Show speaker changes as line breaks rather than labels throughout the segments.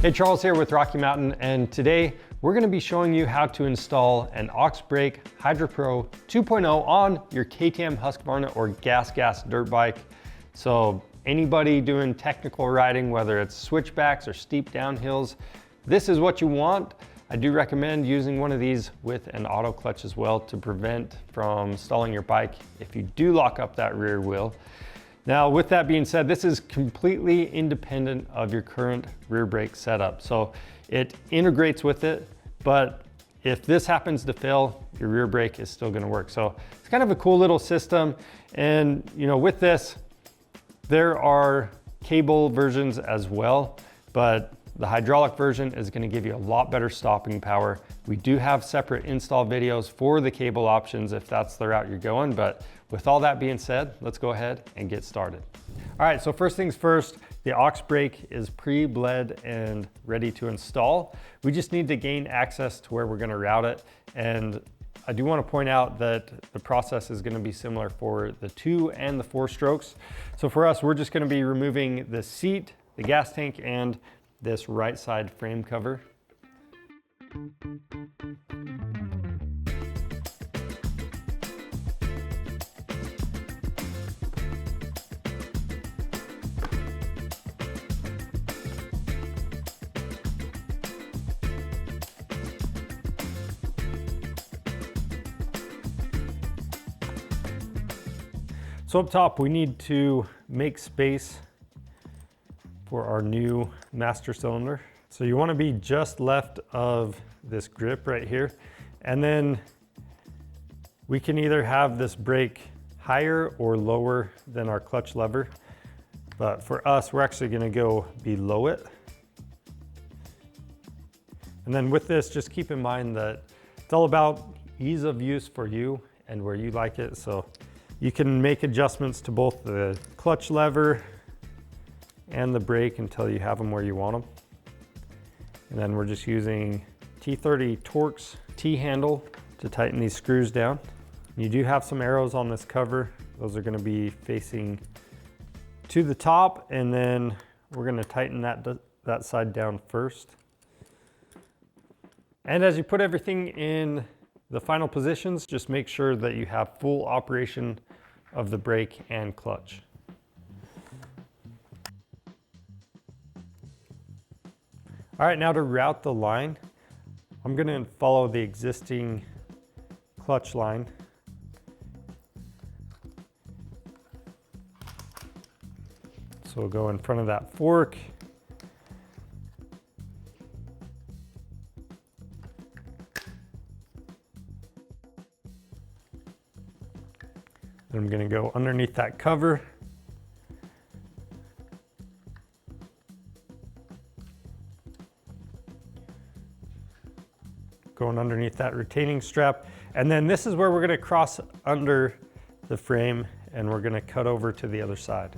Hey, Charles here with Rocky Mountain, and today we're going to be showing you how to install an OX-HYDRA PRO 2.0 on your KTM Husqvarna or GASGAS dirt bike. So anybody doing technical riding, whether it's switchbacks or steep downhills, this is what you want. I do recommend using one of these with an auto clutch as well to prevent from stalling your bike if you do lock up that rear wheel. Now, with that being said, this is completely independent of your current rear brake setup. So it integrates with it, but if this happens to fail, your rear brake is still gonna work. So it's kind of a cool little system. And with this, there are cable versions as well, but the hydraulic version is gonna give you a lot better stopping power. We do have separate install videos for the cable options if that's the route you're going, but with all that being said, let's go ahead and get started. All right, so first things first, the aux brake is pre-bled and ready to install. We just need to gain access to where we're gonna route it. And I do wanna point out that the process is gonna be similar for the 2 and the 4 strokes. So for us, we're just gonna be removing the seat, the gas tank, and this right side frame cover. So up top, we need to make space for our new master cylinder. So you want to be just left of this grip right here. And then we can either have this brake higher or lower than our clutch lever. But for us, we're actually going to go below it. And then with this, just keep in mind that it's all about ease of use for you and where you like it. So you can make adjustments to both the clutch lever and the brake until you have them where you want them. And then we're just using T30 Torx T-handle to tighten these screws down. You do have some arrows on this cover. Those are gonna be facing to the top, and then we're gonna tighten that side down first. And as you put everything in the final positions, just make sure that you have full operation of the brake and clutch. All right, now to route the line, I'm gonna follow the existing clutch line. So we'll go in front of that fork. I'm gonna go underneath that cover. Going underneath that retaining strap. And then this is where we're gonna cross under the frame and we're gonna cut over to the other side.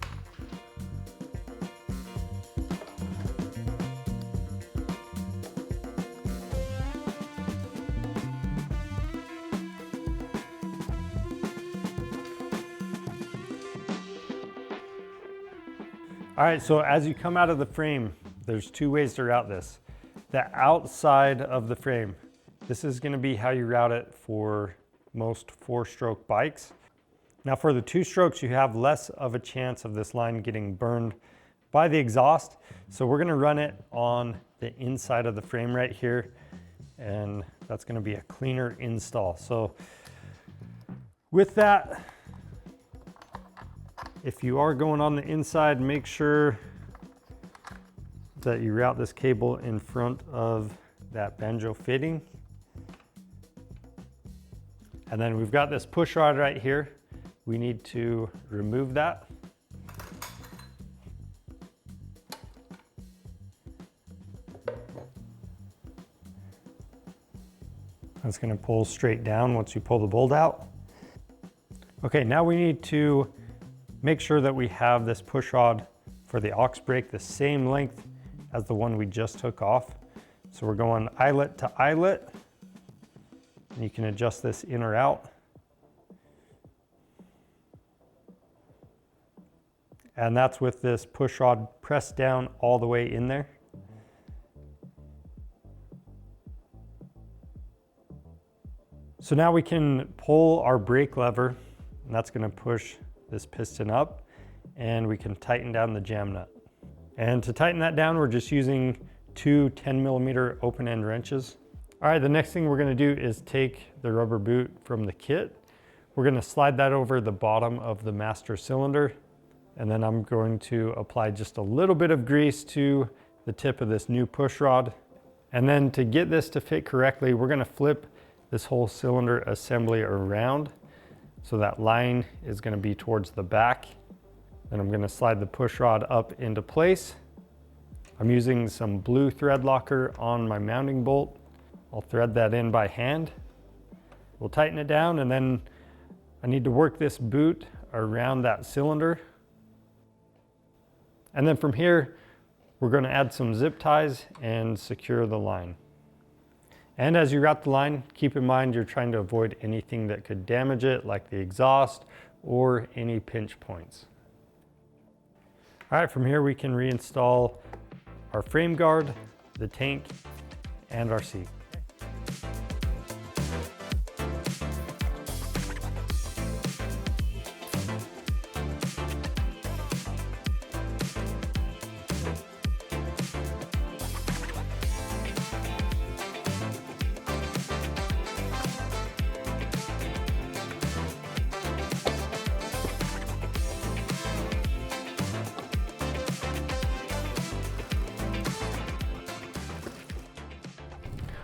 All right, so as you come out of the frame, there's 2 ways to route this. The outside of the frame, this is gonna be how you route it for most 4-stroke bikes. Now for the 2 strokes, you have less of a chance of this line getting burned by the exhaust. So we're gonna run it on the inside of the frame right here, and that's gonna be a cleaner install. So with that, if you are going on the inside, make sure that you route this cable in front of that banjo fitting. And then we've got this push rod right here. We need to remove that. That's gonna pull straight down once you pull the bolt out. Okay, now we need to make sure that we have this push rod for the aux brake the same length as the one we just took off. So we're going eyelet to eyelet. And you can adjust this in or out. And that's with this push rod pressed down all the way in there. So now we can pull our brake lever, and that's gonna push this piston up, and we can tighten down the jam nut. And to tighten that down, we're just using two 10mm open end wrenches. All right, the next thing we're gonna do is take the rubber boot from the kit. We're gonna slide that over the bottom of the master cylinder, and then I'm going to apply just a little bit of grease to the tip of this new push rod. And then to get this to fit correctly, we're gonna flip this whole cylinder assembly around. So that line is gonna be towards the back. Then I'm gonna slide the push rod up into place. I'm using some blue thread locker on my mounting bolt. I'll thread that in by hand. We'll tighten it down, and then I need to work this boot around that cylinder. And then from here, we're gonna add some zip ties and secure the line. And as you route the line, keep in mind you're trying to avoid anything that could damage it, like the exhaust or any pinch points. All right, from here we can reinstall our frame guard, the tank, and our seat.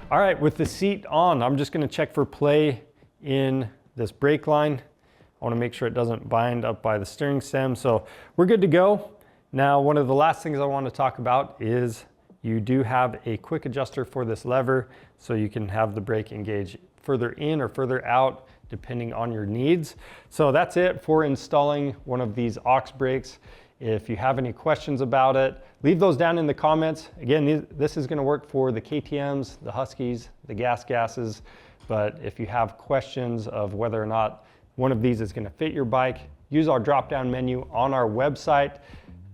All right, with the seat on, I'm just gonna check for play in this brake line. I wanna make sure it doesn't bind up by the steering stem, so we're good to go. Now, one of the last things I wanna talk about is you do have a quick adjuster for this lever, so you can have the brake engage further in or further out, depending on your needs. So that's it for installing one of these aux brakes. If you have any questions about it, leave those down in the comments. Again, this is gonna work for the KTMs, the Huskies, the GASGASs, but if you have questions of whether or not one of these is gonna fit your bike, use our drop-down menu on our website.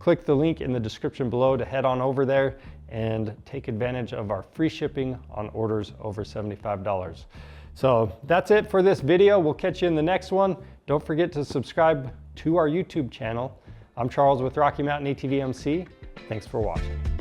Click the link in the description below to head on over there and take advantage of our free shipping on orders over $75. So that's it for this video. We'll catch you in the next one. Don't forget to subscribe to our YouTube channel. I'm Charles with Rocky Mountain ATV MC. Thanks for watching.